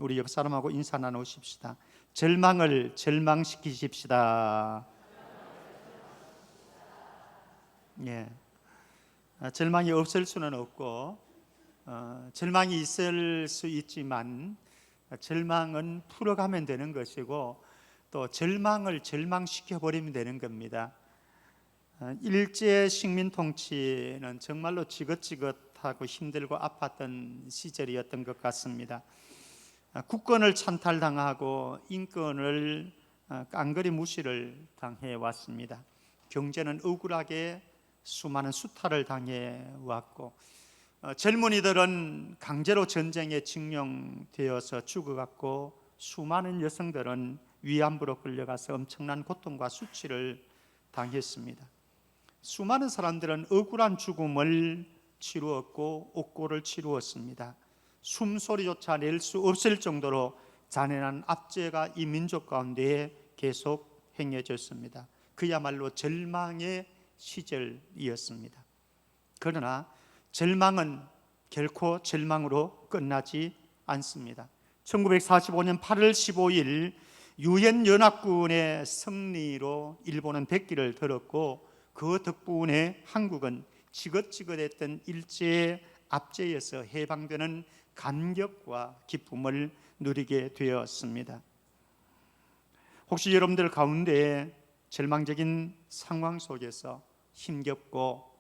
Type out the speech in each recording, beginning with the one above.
우리 옆 사람하고 인사 나누십시다. 절망을 절망시키십시다. 예, 절망이 없을 수는 없고 절망이 있을 수 있지만 절망은 풀어가면 되는 것이고 또 절망을 절망시켜버리면 되는 겁니다. 일제 식민 통치는 정말로 지긋지긋하고 힘들고 아팠던 시절이었던 것 같습니다. 국권을 찬탈당하고 인권을 깡그리 무시를 당해 왔습니다. 경제는 억울하게 수많은 수탈을 당해 왔고 젊은이들은 강제로 전쟁에 징용되어서 죽어갔고 수많은 여성들은 위안부로 끌려가서 엄청난 고통과 수치를 당했습니다. 수많은 사람들은 억울한 죽음을 치루었고 옥고를 치루었습니다. 숨소리조차 낼 수 없을 정도로 잔인한 압제가 이 민족 가운데 계속 행해졌습니다. 그야말로 절망의 시절이었습니다. 그러나 절망은 결코 절망으로 끝나지 않습니다. 1945년 8월 15일 유엔연합군의 승리로 일본은 백기를 들었고 그 덕분에 한국은 지긋지긋했던 일제의 압제에서 해방되는 감격과 기쁨을 누리게 되었습니다. 혹시 여러분들 가운데 절망적인 상황 속에서 힘겹고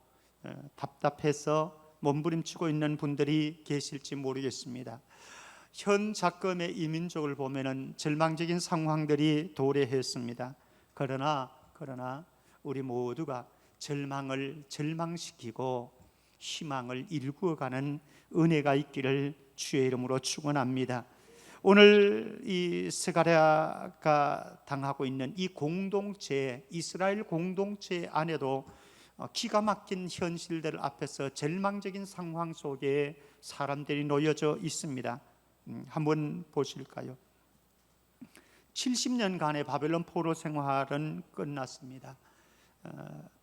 답답해서 몸부림치고 있는 분들이 계실지 모르겠습니다. 현 작금의 이 민족을 보면은 절망적인 상황들이 도래했습니다. 그러나 우리 모두가 절망을 절망시키고 희망을 일구어가는 은혜가 있기를 주의 이름으로 축원합니다. 오늘 이 스가랴가 당하고 있는 이 공동체, 이스라엘 공동체 안에도 기가 막힌 현실들 앞에서 절망적인 상황 속에 사람들이 놓여져 있습니다. 한번 보실까요? 70년간의 바벨론 포로 생활은 끝났습니다.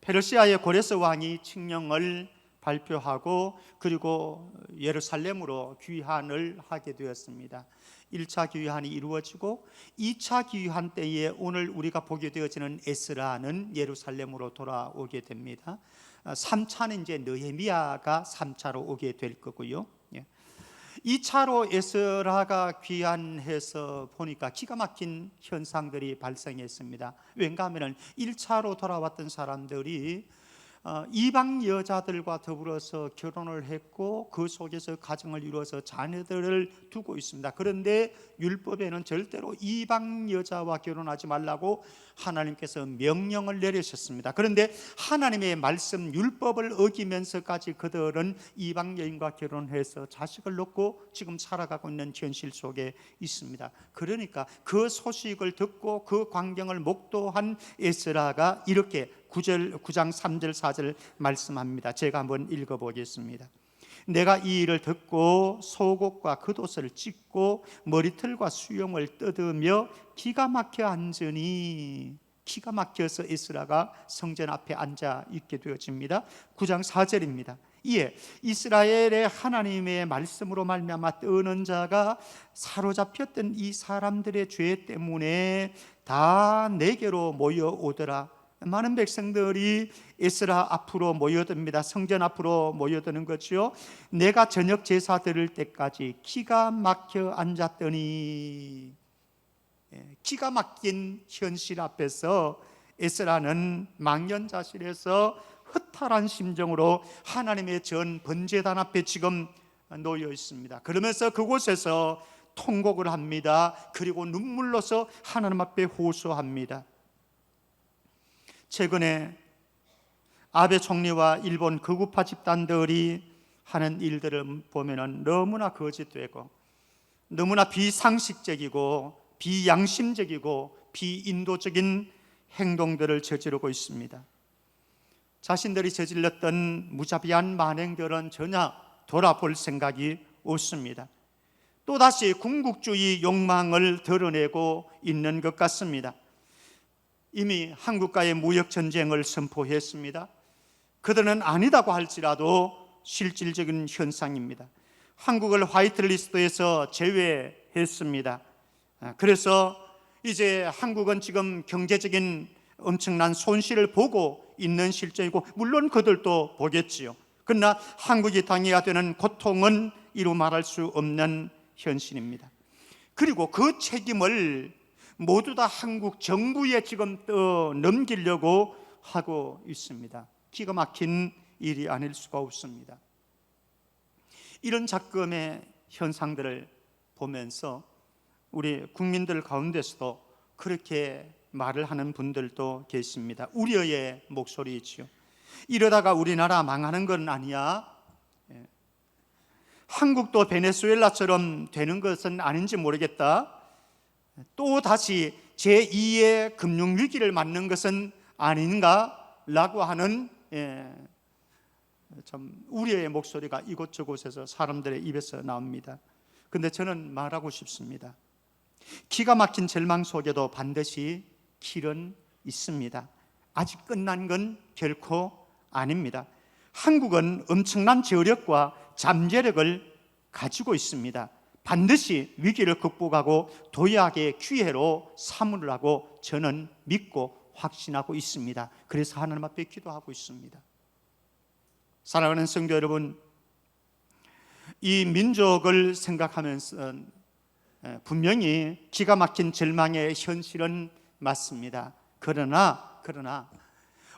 페르시아의 고레스 왕이 칙령을 발표하고 그리고 예루살렘으로 귀환을 하게 되었습니다. 1차 귀환이 이루어지고 2차 귀환 때에 오늘 우리가 보게 되어지는 에스라는 예루살렘으로 돌아오게 됩니다. 3차는 이제 느헤미야가 3차로 오게 될 거고요. 2차로 에스라가 귀환해서 보니까 기가 막힌 현상들이 발생했습니다. 왠가 하면 1차로 돌아왔던 사람들이 이방 여자들과 더불어서 결혼을 했고 그 속에서 가정을 이루어서 자녀들을 두고 있습니다. 그런데 율법에는 절대로 이방 여자와 결혼하지 말라고 하나님께서 명령을 내리셨습니다. 그런데 하나님의 말씀 율법을 어기면서까지 그들은 이방 여인과 결혼해서 자식을 낳고 지금 살아가고 있는 현실 속에 있습니다. 그러니까 그 소식을 듣고 그 광경을 목도한 에스라가 이렇게 9장 3절 4절 말씀합니다. 제가 한번 읽어보겠습니다. 내가 이 일을 듣고 속옷과 겉옷을 찢고 머리털과 수염을 뜯으며 기가 막혀 앉으니, 기가 막혀서 에스라가 성전 앞에 앉아 있게 되어집니다. 9장 4절입니다. 이에 이스라엘의 하나님의 말씀으로 말미암아 떠는 자가 사로잡혔던 이 사람들의 죄 때문에 다 내게로 모여오더라. 많은 백성들이 에스라 앞으로 모여듭니다. 성전 앞으로 모여드는 거죠. 내가 저녁 제사 드릴 때까지 기가 막혀 앉았더니, 기가 막힌 현실 앞에서 에스라는 망연자실해서 허탈한 심정으로 하나님의 전 번제단 앞에 지금 놓여 있습니다. 그러면서 그곳에서 통곡을 합니다. 그리고 눈물로서 하나님 앞에 호소합니다. 최근에 아베 총리와 일본 극우파 집단들이 하는 일들을 보면 너무나 거짓되고 너무나 비상식적이고 비양심적이고 비인도적인 행동들을 저지르고 있습니다. 자신들이 저질렀던 무자비한 만행들은 전혀 돌아볼 생각이 없습니다. 또다시 군국주의 욕망을 드러내고 있는 것 같습니다. 이미 한국과의 무역전쟁을 선포했습니다. 그들은 아니다고 할지라도 실질적인 현상입니다. 한국을 화이트리스트에서 제외 했습니다. 그래서 이제 한국은 지금 경제적인 엄청난 손실을 보고 있는 실정이고, 물론 그들도 보겠지요. 그러나 한국이 당해야 되는 고통은 이루 말할 수 없는 현실입니다. 그리고 그 책임을 모두 다 한국 정부에 지금 넘기려고 하고 있습니다. 기가 막힌 일이 아닐 수가 없습니다. 이런 작금의 현상들을 보면서 우리 국민들 가운데서도 그렇게 말을 하는 분들도 계십니다. 우려의 목소리이지요. 이러다가 우리나라 망하는 건 아니야? 한국도 베네수엘라처럼 되는 것은 아닌지 모르겠다. 또 다시 제2의 금융위기를 맞는 것은 아닌가? 라고 하는 참 우려의 목소리가 이곳저곳에서 사람들의 입에서 나옵니다. 근데 저는 말하고 싶습니다. 기가 막힌 절망 속에도 반드시 길은 있습니다. 아직 끝난 건 결코 아닙니다. 한국은 엄청난 저력과 잠재력을 가지고 있습니다. 반드시 위기를 극복하고 도약의 기회로 삼으라고 저는 믿고 확신하고 있습니다. 그래서 하나님 앞에 기도하고 있습니다. 사랑하는 성도 여러분, 이 민족을 생각하면서 분명히 기가 막힌 절망의 현실은 맞습니다. 그러나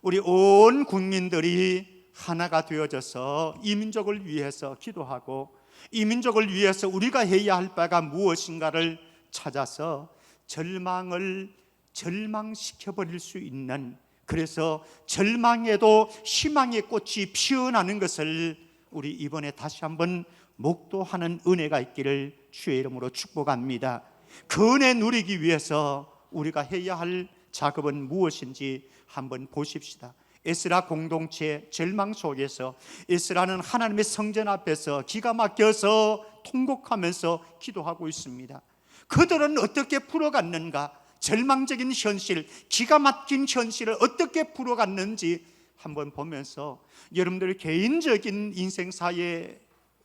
우리 온 국민들이 하나가 되어져서 이 민족을 위해서 기도하고, 이 민족을 위해서 우리가 해야 할 바가 무엇인가를 찾아서 절망을 절망시켜버릴 수 있는, 그래서 절망에도 희망의 꽃이 피어나는 것을 우리 이번에 다시 한번 목도하는 은혜가 있기를 주의 이름으로 축복합니다. 그 은혜 누리기 위해서 우리가 해야 할 작업은 무엇인지 한번 보십시다. 에스라 공동체 절망 속에서 에스라는 하나님의 성전 앞에서 기가 막혀서 통곡하면서 기도하고 있습니다. 그들은 어떻게 풀어갔는가? 절망적인 현실, 기가 막힌 현실을 어떻게 풀어갔는지 한번 보면서 여러분들의 개인적인 인생사에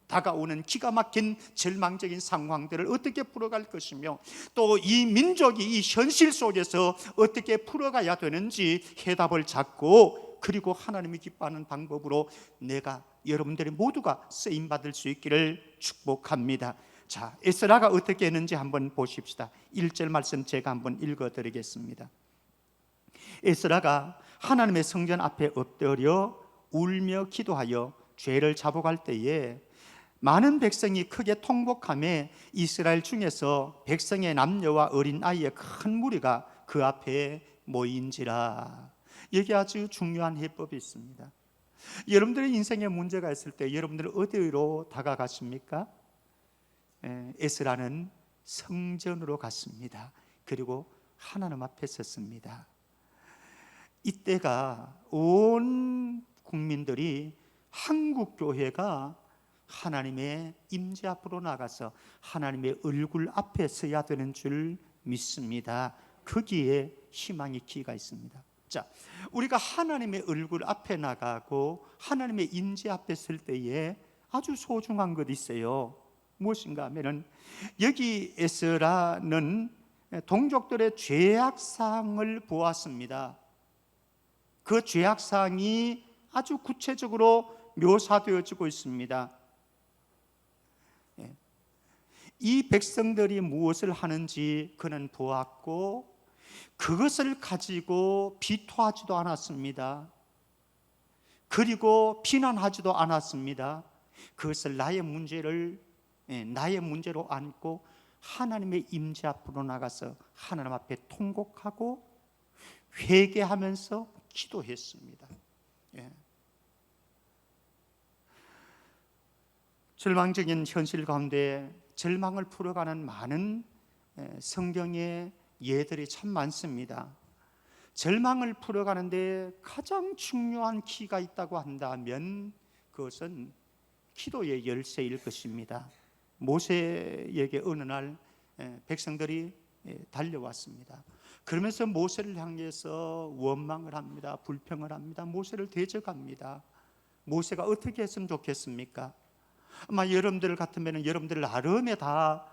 다가오는 기가 막힌 절망적인 상황들을 어떻게 풀어갈 것이며, 또 이 민족이 이 현실 속에서 어떻게 풀어가야 되는지 해답을 찾고, 그리고 하나님이 기뻐하는 방법으로 내가 여러분들이 모두가 쓰임받을 수 있기를 축복합니다. 자, 에스라가 어떻게 했는지 한번 보십시다. 1절 말씀 제가 한번 읽어드리겠습니다. 에스라가 하나님의 성전 앞에 엎드려 울며 기도하여 죄를 자복할 때에 많은 백성이 크게 통곡하며 이스라엘 중에서 백성의 남녀와 어린 아이의 큰 무리가 그 앞에 모인지라. 여기 아주 중요한 해법이 있습니다. 여러분들의 인생에 문제가 있을 때 여러분들은 어디로 다가가십니까? 에스라는 성전으로 갔습니다. 그리고 하나님 앞에 섰습니다. 이때가 온 국민들이, 한국 교회가 하나님의 임재 앞으로 나가서 하나님의 얼굴 앞에 서야 되는 줄 믿습니다. 거기에 희망의 기가 있습니다. 자, 우리가 하나님의 얼굴 앞에 나가고 하나님의 임재 앞에 설 때에 아주 소중한 것이 있어요. 무엇인가 하면은, 여기 에스라는 동족들의 죄악사항을 보았습니다. 그 죄악사항이 아주 구체적으로 묘사되어지고 있습니다. 이 백성들이 무엇을 하는지 그는 보았고, 그것을 가지고 비토하지도 않았습니다. 그리고 비난하지도 않았습니다. 그것을 나의 문제로 안고 하나님의 임재 앞으로 나가서 하나님 앞에 통곡하고 회개하면서 기도했습니다. 절망적인 현실 가운데 절망을 풀어가는 많은 성경의 예들이 참 많습니다. 절망을 풀어가는데 가장 중요한 키가 있다고 한다면 그것은 기도의 열쇠일 것입니다. 모세에게 어느 날 백성들이 달려왔습니다. 그러면서 모세를 향해서 원망을 합니다. 불평을 합니다. 모세를 대적합니다. 모세가 어떻게 했으면 좋겠습니까? 아마 여러분들 같으면 여러분들 나름에 다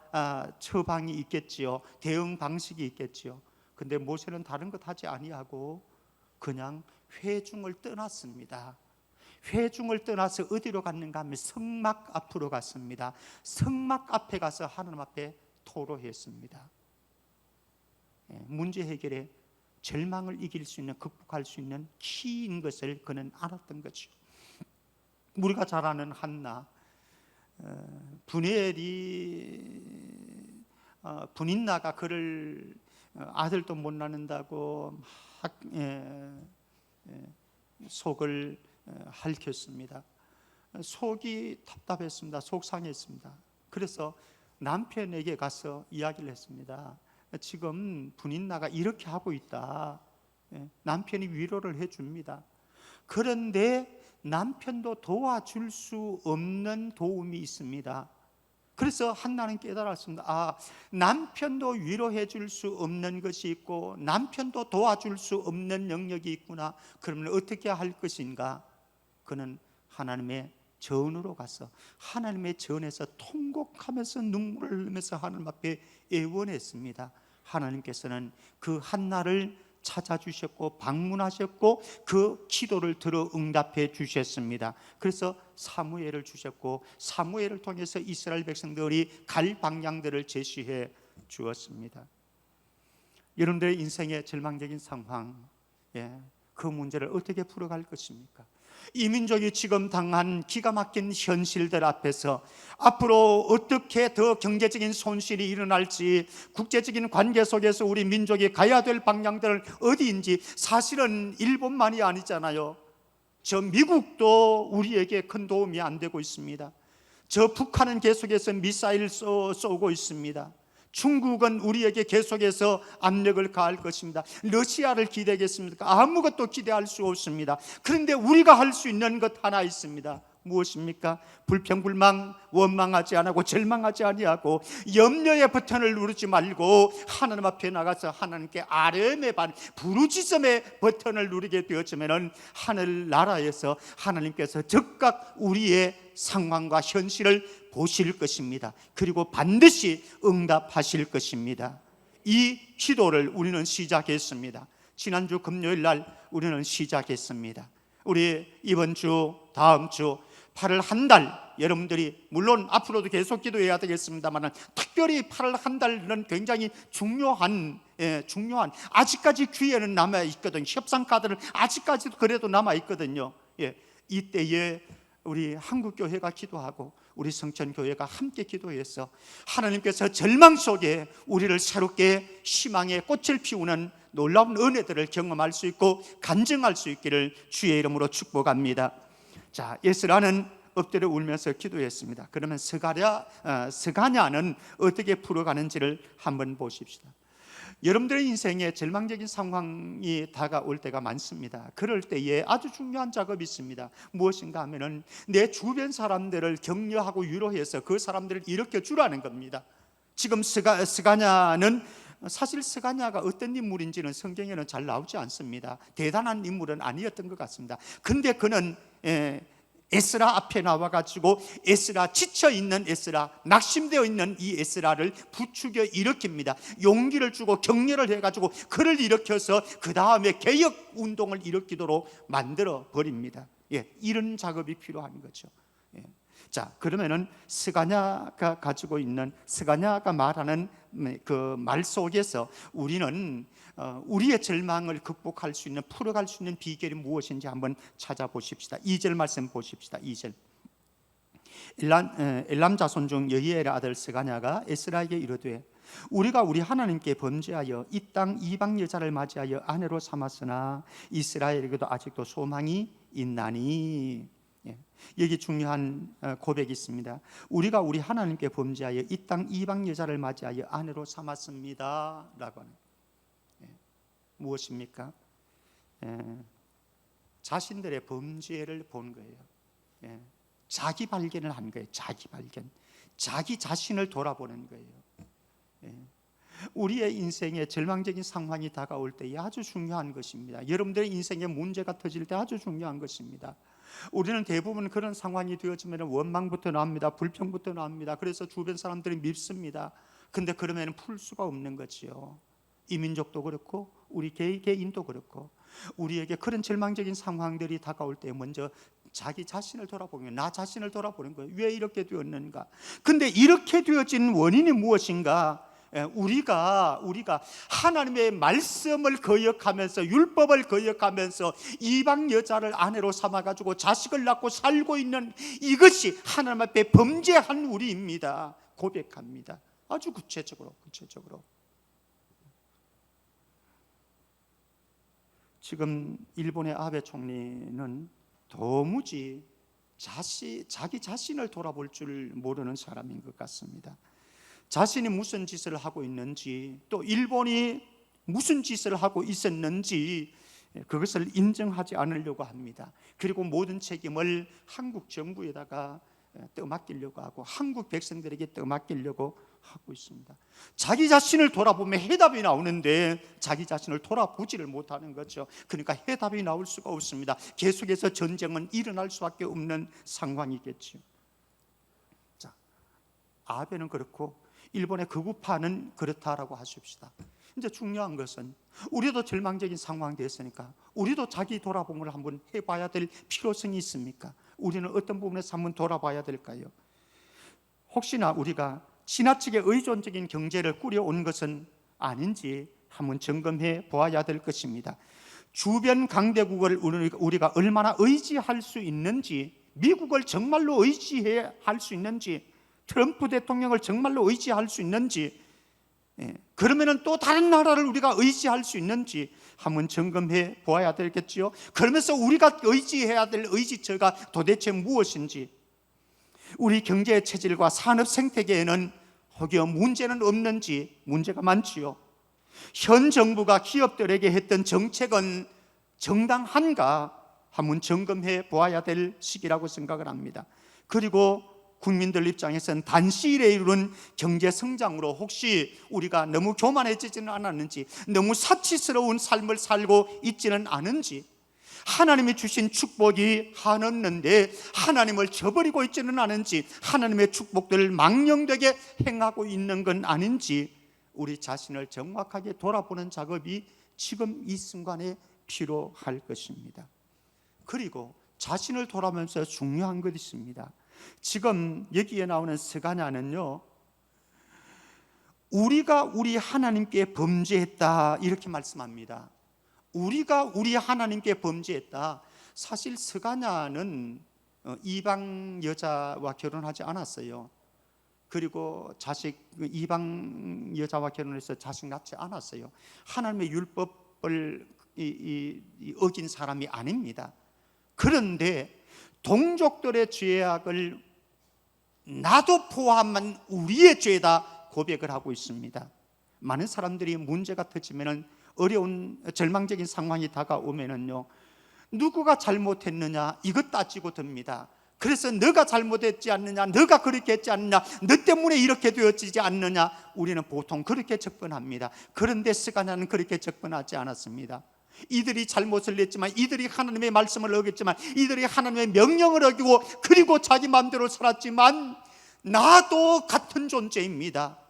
처방이 있겠지요. 대응 방식이 있겠지요. 근데 모세는 다른 것 하지 아니하고 그냥 회중을 떠났습니다. 회중을 떠나서 어디로 갔는가 하면 성막 앞으로 갔습니다. 성막 앞에 가서 하나님 앞에 토로했습니다. 문제 해결에 절망을 이길 수 있는, 극복할 수 있는 키인 것을 그는 알았던 거죠. 우리가 잘 아는 한나, 분인나가 그를 아들도 못 낳는다고 막 속을 핥혔습니다. 속이 답답했습니다. 속상했습니다. 그래서 남편에게 가서 이야기를 했습니다. 지금 분인나가 이렇게 하고 있다. 남편이 위로를 해줍니다. 그런데 남편도 도와줄 수 없는 도움이 있습니다. 그래서 한나는 깨달았습니다. 남편도 위로해 줄 수 없는 것이 있고 남편도 도와줄 수 없는 영역이 있구나. 그러면 어떻게 할 것인가? 그는 하나님의 전으로 가서 하나님의 전에서 통곡하면서 눈물을 흘리면서 하나님 앞에 애원했습니다. 하나님께서는 그 한나를 찾아주셨고 방문하셨고 그 기도를 들어 응답해 주셨습니다. 그래서 사무엘을 주셨고 사무엘을 통해서 이스라엘 백성들이 갈 방향들을 제시해 주었습니다. 여러분들의 인생의 절망적인 상황, 그 문제를 어떻게 풀어갈 것입니까? 이 민족이 지금 당한 기가 막힌 현실들 앞에서 앞으로 어떻게 더 경제적인 손실이 일어날지, 국제적인 관계 속에서 우리 민족이 가야 될 방향들은 어디인지, 사실은 일본만이 아니잖아요. 저 미국도 우리에게 큰 도움이 안 되고 있습니다. 저 북한은 계속해서 미사일 쏘고 있습니다. 중국은 우리에게 계속해서 압력을 가할 것입니다. 러시아를 기대하겠습니까? 아무것도 기대할 수 없습니다. 그런데 우리가 할 수 있는 것 하나 있습니다. 무엇입니까? 불평불만, 원망하지 않고 절망하지 아니하고 염려의 버튼을 누르지 말고 하나님 앞에 나가서 하나님께 아뢰음의 부르짖음의 버튼을 누르게 되었으면 하늘나라에서 하나님께서 즉각 우리의 상황과 현실을 보실 것입니다. 그리고 반드시 응답하실 것입니다. 이 기도를 우리는 시작했습니다. 지난주 금요일 날 우리는 시작했습니다. 우리 이번 주, 다음 주 8월 한 달, 여러분들이 물론 앞으로도 계속 기도해야 되겠습니다만 특별히 8월 한 달은 굉장히 중요한 아직까지 기회는 남아있거든요. 협상카드는 아직까지도 그래도 남아있거든요. 이때에 우리 한국교회가 기도하고 우리 성천교회가 함께 기도해서 하나님께서 절망 속에 우리를 새롭게 희망의 꽃을 피우는 놀라운 은혜들을 경험할 수 있고 간증할 수 있기를 주의 이름으로 축복합니다. 자, 에스라는 엎드려 울면서 기도했습니다. 그러면 스가냐는 어떻게 풀어가는지를 한번 보십시다. 여러분들의 인생에 절망적인 상황이 다가올 때가 많습니다. 그럴 때에 아주 중요한 작업이 있습니다. 무엇인가 하면은 내 주변 사람들을 격려하고 위로해서 그 사람들을 일으켜 주라는 겁니다. 지금 스가냐는 사실 스가냐가 어떤 인물인지는 성경에는 잘 나오지 않습니다. 대단한 인물은 아니었던 것 같습니다. 근데 그는 에스라 앞에 나와가지고 에스라, 지쳐있는 에스라, 낙심되어 있는 이 에스라를 부추겨 일으킵니다. 용기를 주고 격려를 해가지고 그를 일으켜서 그 다음에 개혁운동을 일으키도록 만들어 버립니다. 이런 작업이 필요한 거죠. 자, 그러면은 스가냐가 가지고 있는, 스가냐가 말하는 그 말 속에서 우리는 우리의 절망을 극복할 수 있는, 풀어갈 수 있는 비결이 무엇인지 한번 찾아보십시다. 2절 말씀 보십시다. 2절. 엘람 자손 중 여이엘의 아들 스가냐가 에스라에게 이르되 우리가 우리 하나님께 범죄하여 이 땅 이방 여자를 맞이하여 아내로 삼았으나 이스라엘에게도 아직도 소망이 있나니. 여기 중요한 고백이 있습니다. 우리가 우리 하나님께 범죄하여 이 땅 이방 여자를 맞이하여 아내로 삼았습니다 라고 하는, 무엇입니까? 자신들의 범죄를 본 거예요. 자기 발견을 한 거예요. 자기 발견, 자기 자신을 돌아보는 거예요. 우리의 인생에 절망적인 상황이 다가올 때 아주 중요한 것입니다. 여러분들의 인생에 문제가 터질 때 아주 중요한 것입니다. 우리는 대부분 그런 상황이 되어지면 원망부터 나옵니다. 불평부터 나옵니다. 그래서 주변 사람들이 밉습니다. 근데 그러면 풀 수가 없는 거지요. 이민족도 그렇고 우리 개인도 그렇고 우리에게 그런 절망적인 상황들이 다가올 때 먼저 자기 자신을 돌아보면 나 자신을 돌아보는 거예요. 왜 이렇게 되었는가? 근데 이렇게 되어진 원인이 무엇인가? 우리가 하나님의 말씀을 거역하면서 율법을 거역하면서 이방 여자를 아내로 삼아가지고 자식을 낳고 살고 있는 이것이 하나님 앞에 범죄한 우리입니다. 고백합니다. 아주 구체적으로. 지금 일본의 아베 총리는 도무지 자기 자신을 돌아볼 줄 모르는 사람인 것 같습니다. 자신이 무슨 짓을 하고 있는지, 또 일본이 무슨 짓을 하고 있었는지 그것을 인정하지 않으려고 합니다. 그리고 모든 책임을 한국 정부에다가 떠맡기려고 하고 한국 백성들에게 떠맡기려고 하고 있습니다. 자기 자신을 돌아보면 해답이 나오는데 자기 자신을 돌아보지를 못하는 거죠. 그러니까 해답이 나올 수가 없습니다. 계속해서 전쟁은 일어날 수밖에 없는 상황이겠죠. 자, 아베는 그렇고 일본의 극우파는 그렇다라고 하십시다. 이제 중요한 것은 우리도 절망적인 상황이 됐으니까 우리도 자기 돌아봄을 한번 해봐야 될 필요성이 있습니까? 우리는 어떤 부분에서 한번 돌아봐야 될까요? 혹시나 우리가 지나치게 의존적인 경제를 꾸려온 것은 아닌지 한번 점검해 보아야 될 것입니다. 주변 강대국을 우리가 얼마나 의지할 수 있는지, 미국을 정말로 의지해야 할 수 있는지, 트럼프 대통령을 정말로 의지할 수 있는지, 그러면은 또 다른 나라를 우리가 의지할 수 있는지 한번 점검해 보아야 되겠지요. 그러면서 우리가 의지해야 될 의지처가 도대체 무엇인지, 우리 경제 체질과 산업 생태계에는 혹여 문제는 없는지, 문제가 많지요. 현 정부가 기업들에게 했던 정책은 정당한가 한번 점검해 보아야 될 시기라고 생각을 합니다. 그리고 국민들 입장에서는 단시일에 이루는 경제 성장으로 혹시 우리가 너무 교만해지지는 않았는지, 너무 사치스러운 삶을 살고 있지는 않은지, 하나님이 주신 축복이 한없는데 하나님을 저버리고 있지는 않은지, 하나님의 축복들을 망령되게 행하고 있는 건 아닌지 우리 자신을 정확하게 돌아보는 작업이 지금 이 순간에 필요할 것입니다. 그리고 자신을 돌아보면서 중요한 것이 있습니다. 지금 여기에 나오는 스가냐는요, 우리가 우리 하나님께 범죄했다 이렇게 말씀합니다. 우리가 우리 하나님께 범죄했다. 사실 스가냐는 이방 여자와 결혼하지 않았어요. 그리고 이방 여자와 결혼해서 자식 낳지 않았어요. 하나님의 율법을 어긴 사람이 아닙니다. 그런데 동족들의 죄악을 나도 포함한 우리의 죄다 고백을 하고 있습니다. 많은 사람들이 문제가 터지면, 어려운 절망적인 상황이 다가오면은요, 누구가 잘못했느냐 이것 따지고 듭니다. 그래서 너가 잘못했지 않느냐, 너가 그렇게 했지 않느냐, 너 때문에 이렇게 되어지지 않느냐, 우리는 보통 그렇게 접근합니다. 그런데 스가냐는 그렇게 접근하지 않았습니다. 이들이 잘못을 했지만, 이들이 하나님의 말씀을 어겼지만, 이들이 하나님의 명령을 어기고 그리고 자기 마음대로 살았지만 나도 같은 존재입니다.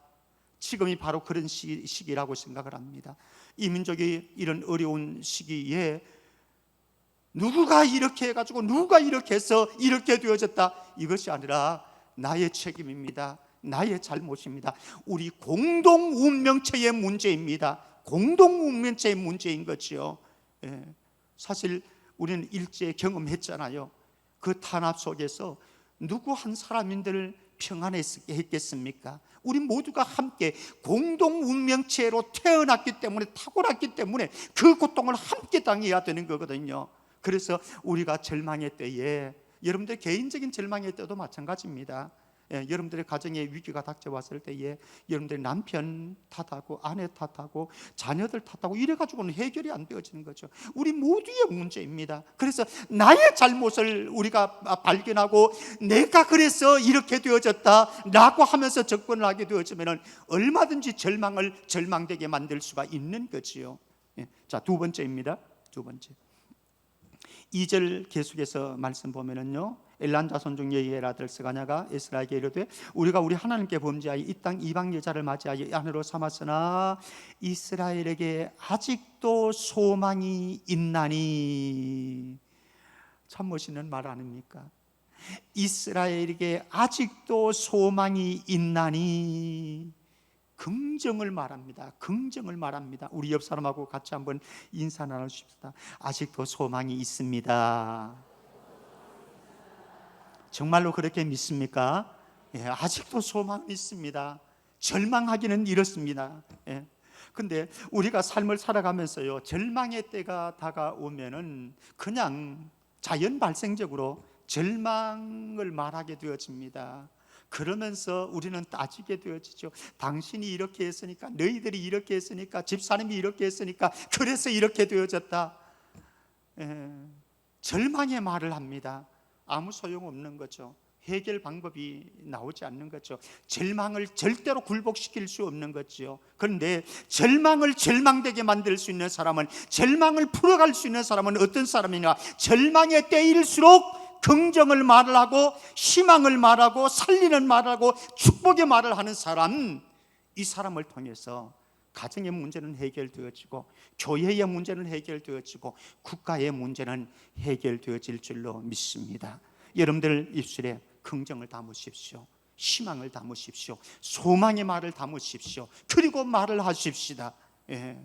지금이 바로 그런 시기라고 생각을 합니다. 이 민족이 이런 어려운 시기에 누구가 이렇게 해가지고 누가 이렇게 해서 이렇게 되어졌다, 이것이 아니라 나의 책임입니다. 나의 잘못입니다. 우리 공동 운명체의 문제입니다. 공동 운명체의 문제인 거죠. 사실 우리는 일제 경험했잖아요. 그 탄압 속에서 누구 한 사람인들 평안했겠습니까? 우리 모두가 함께 공동 운명체로 태어났기 때문에, 타고났기 때문에 그 고통을 함께 당해야 되는 거거든요. 그래서 우리가 절망의 때에, 여러분들 개인적인 절망의 때도 마찬가지입니다. 여러분들의 가정에 위기가 닥쳐왔을 때에 여러분들의 남편 탓하고 아내 탓하고 자녀들 탓하고 이래가지고는 해결이 안 되어지는 거죠. 우리 모두의 문제입니다. 그래서 나의 잘못을 우리가 발견하고 내가 그래서 이렇게 되어졌다 라고 하면서 접근을 하게 되어지면 얼마든지 절망을 절망되게 만들 수가 있는 거지요. 자, 두 번째입니다. 두 번째, 2절 계속해서 말씀 보면은요, 엘란 자손 중 여이엘 아들 스가냐가 에스라에게 이르되 우리가 우리 하나님께 범죄하여 이 땅 이방 여자를 맞이하여 아내로 삼았으나 이스라엘에게 아직도 소망이 있나니. 참 멋있는 말 아닙니까? 이스라엘에게 아직도 소망이 있나니. 긍정을 말합니다. 긍정을 말합니다. 우리 옆 사람하고 같이 한번 인사 나누십시다. 아직도 소망이 있습니다. 정말로 그렇게 믿습니까? 예, 아직도 소망이 있습니다. 절망하기는 이렇습니다. 예. 근데 우리가 삶을 살아가면서요, 절망의 때가 다가오면은 그냥 자연 발생적으로 절망을 말하게 되어집니다. 그러면서 우리는 따지게 되어지죠. 당신이 이렇게 했으니까, 너희들이 이렇게 했으니까, 집사람이 이렇게 했으니까, 그래서 이렇게 되어졌다. 절망의 말을 합니다. 아무 소용없는 거죠. 해결 방법이 나오지 않는 거죠. 절망을 절대로 굴복시킬 수 없는 거죠. 그런데 절망을 절망되게 만들 수 있는 사람은, 절망을 풀어갈 수 있는 사람은 어떤 사람이냐? 절망의 때일수록 긍정을 말을 하고, 희망을 말하고, 살리는 말을 하고, 축복의 말을 하는 사람, 이 사람을 통해서 가정의 문제는 해결되어지고, 교회의 문제는 해결되어지고, 국가의 문제는 해결되어질 줄로 믿습니다. 여러분들 입술에 긍정을 담으십시오. 희망을 담으십시오. 소망의 말을 담으십시오. 그리고 말을 하십시다. 예.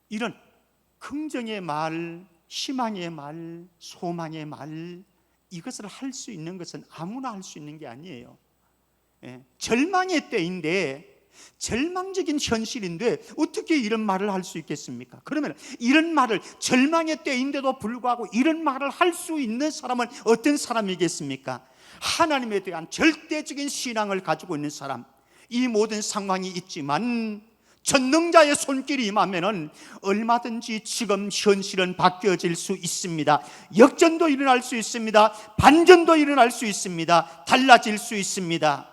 이런 긍정의 말, 희망의 말, 소망의 말, 이것을 할 수 있는 것은 아무나 할 수 있는 게 아니에요. 예. 절망의 때인데, 절망적인 현실인데 어떻게 이런 말을 할 수 있겠습니까? 그러면 이런 말을, 절망의 때인데도 불구하고 이런 말을 할 수 있는 사람은 어떤 사람이겠습니까? 하나님에 대한 절대적인 신앙을 가지고 있는 사람. 이 모든 상황이 있지만 전능자의 손길이 임하면 얼마든지 지금 현실은 바뀌어질 수 있습니다. 역전도 일어날 수 있습니다. 반전도 일어날 수 있습니다. 달라질 수 있습니다.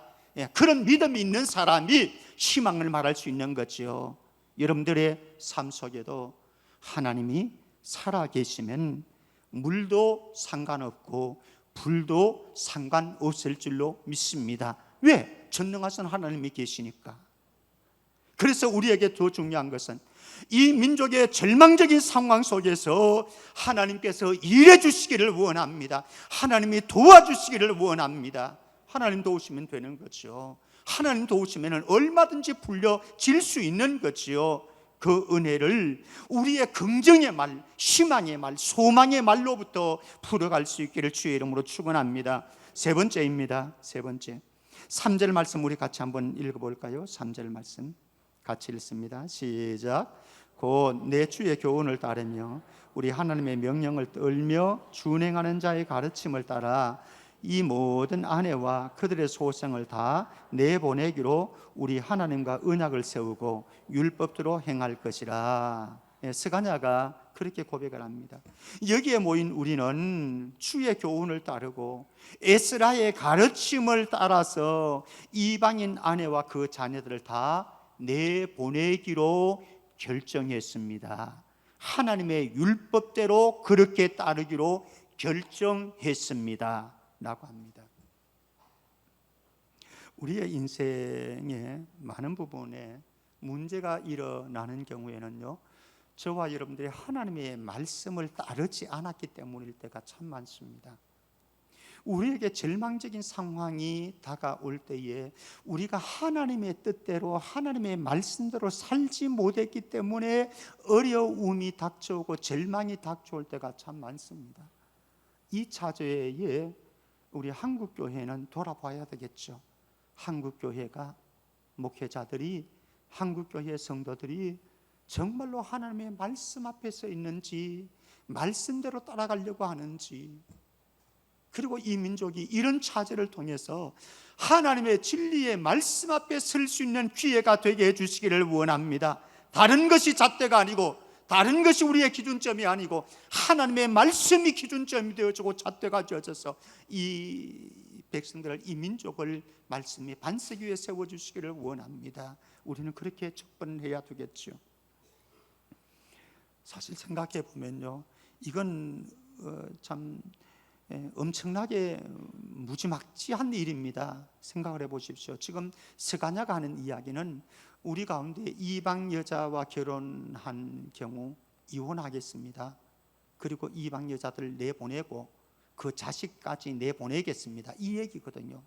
그런 믿음이 있는 사람이 희망을 말할 수 있는 거죠. 여러분들의 삶 속에도 하나님이 살아계시면 물도 상관없고 불도 상관없을 줄로 믿습니다. 왜? 전능하신 하나님이 계시니까. 그래서 우리에게 더 중요한 것은 이 민족의 절망적인 상황 속에서 하나님께서 일해 주시기를 원합니다. 하나님이 도와주시기를 원합니다. 하나님 도우시면 되는 거죠. 하나님 도우시면 얼마든지 풀려질 수 있는 거지요. 그 은혜를 우리의 긍정의 말, 희망의 말, 소망의 말로부터 풀어갈 수 있기를 주의 이름으로 축원합니다. 세 번째입니다. 세 번째, 3절 말씀 우리 같이 한번 읽어볼까요? 3절 말씀 같이 읽습니다. 시작. 곧 내 주의 교훈을 따르며 우리 하나님의 명령을 떨며 준행하는 자의 가르침을 따라 이 모든 아내와 그들의 소생을 다 내보내기로 우리 하나님과 언약을 세우고 율법대로 행할 것이라. 스가냐가 그렇게 고백을 합니다. 여기에 모인 우리는 주의 교훈을 따르고 에스라의 가르침을 따라서 이방인 아내와 그 자녀들을 다 내보내기로 결정했습니다. 하나님의 율법대로 그렇게 따르기로 결정했습니다 라고 합니다. 우리의 인생의 많은 부분에 문제가 일어나는 경우에는요, 저와 여러분들이 하나님의 말씀을 따르지 않았기 때문일 때가 참 많습니다. 우리에게 절망적인 상황이 다가올 때에 우리가 하나님의 뜻대로, 하나님의 말씀대로 살지 못했기 때문에 어려움이 닥쳐오고 절망이 닥쳐올 때가 참 많습니다. 이 차제에 우리 한국교회는 돌아봐야 되겠죠. 한국교회가, 목회자들이, 한국교회 성도들이 정말로 하나님의 말씀 앞에 서 있는지, 말씀대로 따라가려고 하는지, 그리고 이 민족이 이런 차제를 통해서 하나님의 진리의 말씀 앞에 설 수 있는 기회가 되게 해주시기를 원합니다. 다른 것이 잣대가 아니고, 다른 것이 우리의 기준점이 아니고 하나님의 말씀이 기준점이 되어지고 잣대가 되어져서 이 백성들을, 이 민족을 말씀의 반석 위에 세워주시기를 원합니다. 우리는 그렇게 접근해야 되겠죠. 사실 생각해 보면요, 이건 참 엄청나게 무지막지한 일입니다. 생각을 해보십시오. 지금 스가냐가 하는 이야기는 우리 가운데 이방 여자와 결혼한 경우 이혼하겠습니다. 그리고 이방 여자들 내보내고 그 자식까지 내보내겠습니다, 이 얘기거든요.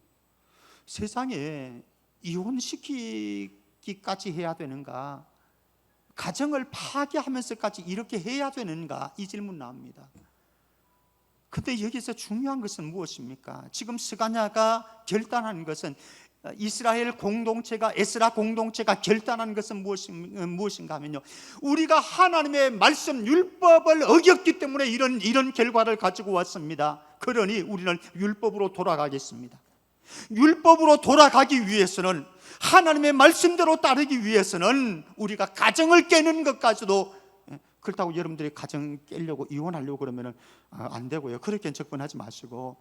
세상에 이혼시키기까지 해야 되는가? 가정을 파괴하면서까지 이렇게 해야 되는가? 이 질문 나옵니다. 근데 여기서 중요한 것은 무엇입니까? 지금 스가냐가 결단한 것은, 이스라엘 공동체가, 에스라 공동체가 결단한 것은 무엇인가 하면요, 우리가 하나님의 말씀 율법을 어겼기 때문에 이런 결과를 가지고 왔습니다. 그러니 우리는 율법으로 돌아가겠습니다. 율법으로 돌아가기 위해서는, 하나님의 말씀대로 따르기 위해서는 우리가 가정을 깨는 것까지도, 그렇다고 여러분들이 가정 깨려고 이혼하려고 그러면 안 되고요. 그렇게 접근하지 마시고,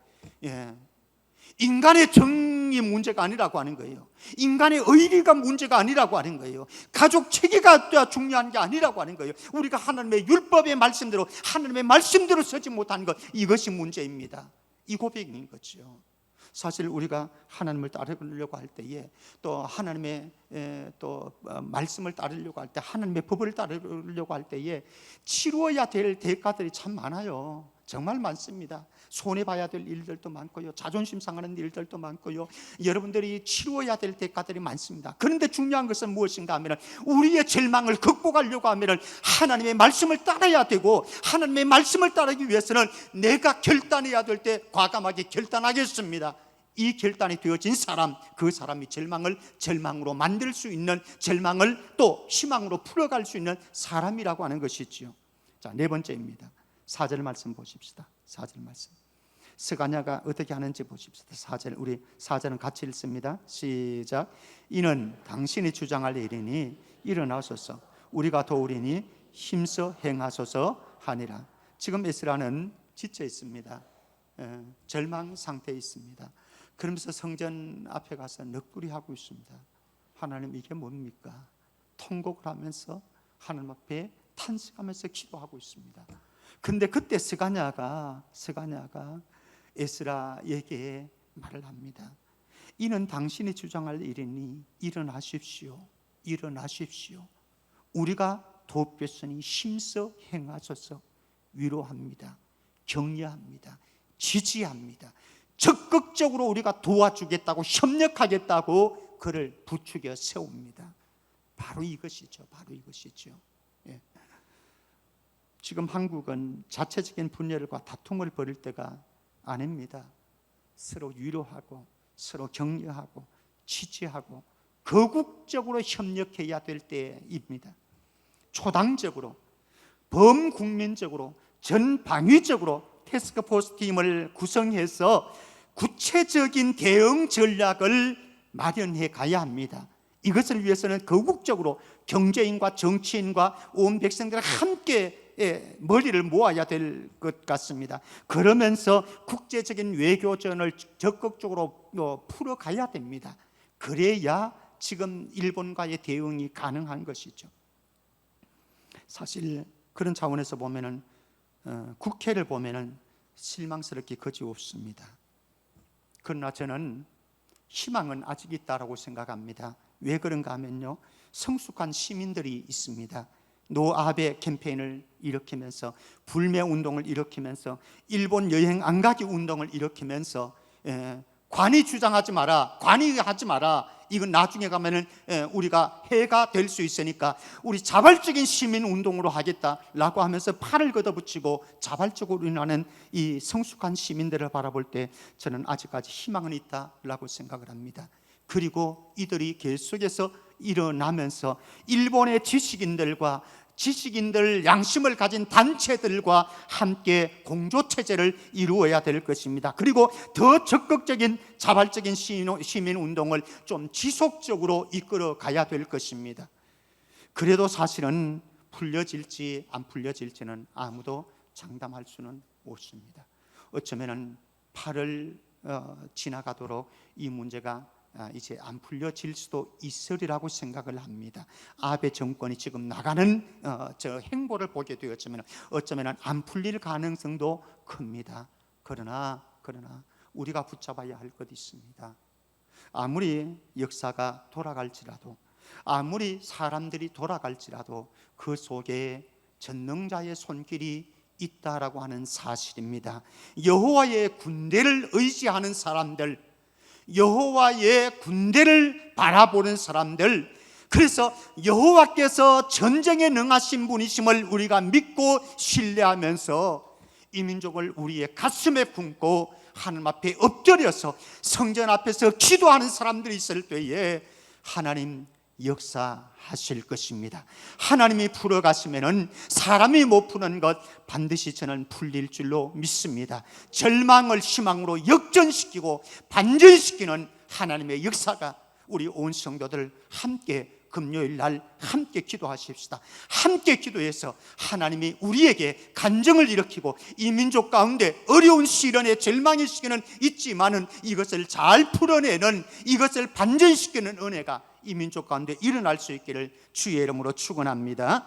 인간의 정의 문제가 아니라고 하는 거예요. 인간의 의리가 문제가 아니라고 하는 거예요. 가족 체계가 중요한 게 아니라고 하는 거예요. 우리가 하나님의 율법의 말씀대로, 하나님의 말씀대로 서지 못하는 것, 이것이 문제입니다. 이 고백인 거죠. 사실 우리가 하나님을 따르려고 할 때에, 또 하나님의 또 말씀을 따르려고 할 때, 하나님의 법을 따르려고 할 때에 치루어야 될 대가들이 참 많아요. 정말 많습니다. 손해봐야 될 일들도 많고요, 자존심 상하는 일들도 많고요, 여러분들이 치루어야 될 대가들이 많습니다. 그런데 중요한 것은 무엇인가 하면, 우리의 절망을 극복하려고 하면 하나님의 말씀을 따라야 되고, 하나님의 말씀을 따르기 위해서는 내가 결단해야 될 때 과감하게 결단하겠습니다. 이 결단이 되어진 사람, 그 사람이 절망으로 만들 수 있는, 절망을 또 희망으로 풀어갈 수 있는 사람이라고 하는 것이지요. 자, 네 번째입니다. 4절 말씀 보십시다. 4절 말씀, 스가냐가 어떻게 하는지 보십시다. 4절, 우리 4절은 같이 읽습니다. 시작. 이는 당신이 주장할 일이니 일어나소서, 우리가 도우리니 힘써 행하소서 하니라. 지금 에스라는 지쳐 있습니다. 절망 상태에 있습니다. 그러면서 성전 앞에 가서 넋두리 하고 있습니다. 하나님, 이게 뭡니까? 통곡을 하면서 하나님 앞에 탄식하면서 기도하고 있습니다. 근데 그때 스가냐가 에스라에게 말을 합니다. 이는 당신이 주장할 일이니 일어나십시오. 일어나십시오. 우리가 돕겠으니 힘써 행하소서. 위로합니다. 격려합니다. 지지합니다. 적극적으로 우리가 도와주겠다고, 협력하겠다고 그를 부추겨 세웁니다. 바로 이것이죠. 바로 이것이죠. 지금 한국은 자체적인 분열과 다툼을 벌일 때가 아닙니다. 서로 위로하고, 서로 격려하고, 지지하고, 거국적으로 협력해야 될 때입니다. 초당적으로, 범국민적으로, 전방위적으로 태스크포스 팀을 구성해서 구체적인 대응 전략을 마련해 가야 합니다. 이것을 위해서는 거국적으로 경제인과 정치인과 온 백성들이 함께 머리를 모아야 될 것 같습니다. 그러면서 국제적인 외교전을 적극적으로 풀어가야 됩니다. 그래야 지금 일본과의 대응이 가능한 것이죠. 사실 그런 차원에서 보면은 국회를 보면은 실망스럽게 거지 없습니다. 그러나 저는 희망은 아직 있다라고 생각합니다. 왜 그런가 하면요, 성숙한 시민들이 있습니다. 노아베 캠페인을 일으키면서, 불매 운동을 일으키면서, 일본 여행 안 가기 운동을 일으키면서, 관이 주장하지 마라, 관이하지 마라, 이건 나중에 가면은 우리가 해가 될 수 있으니까 우리 자발적인 시민 운동으로 하겠다라고 하면서 팔을 걷어붙이고 자발적으로 일어나는 이 성숙한 시민들을 바라볼 때 저는 아직까지 희망은 있다라고 생각을 합니다. 그리고 이들이 계속해서 일어나면서 일본의 지식인들, 양심을 가진 단체들과 함께 공조체제를 이루어야 될 것입니다. 그리고 더 적극적인 자발적인 시민운동을 좀 지속적으로 이끌어 가야 될 것입니다. 그래도 사실은 풀려질지 안 풀려질지는 아무도 장담할 수는 없습니다. 어쩌면 8월 지나가도록 이 문제가 이제 안 풀려질 수도 있으리라고 생각을 합니다. 아베 정권이 지금 나가는 저 행보를 보게 되었지만 어쩌면 안 풀릴 가능성도 큽니다. 그러나 우리가 붙잡아야 할 것이 있습니다. 아무리 역사가 돌아갈지라도, 아무리 사람들이 돌아갈지라도 그 속에 전능자의 손길이 있다라고 하는 사실입니다. 여호와의 군대를 의지하는 사람들, 여호와의 군대를 바라보는 사람들, 그래서 여호와께서 전쟁에 능하신 분이심을 우리가 믿고 신뢰하면서 이 민족을 우리의 가슴에 품고 하나님 앞에 엎드려서 성전 앞에서 기도하는 사람들이 있을 때에 하나님 역사하실 것입니다. 하나님이 풀어가시면은 사람이 못 푸는 것 반드시 저는 풀릴 줄로 믿습니다. 절망을 희망으로 역전시키고 반전시키는 하나님의 역사가 우리 온 성도들 함께 금요일 날 함께 기도하십시다. 함께 기도해서 하나님이 우리에게 간증을 일으키고 이 민족 가운데 어려운 시련의 절망의 시기는 있지만은 이것을 잘 풀어내는, 이것을 반전시키는 은혜가 이 민족 가운데 일어날 수 있기를 주의 이름으로 축원합니다.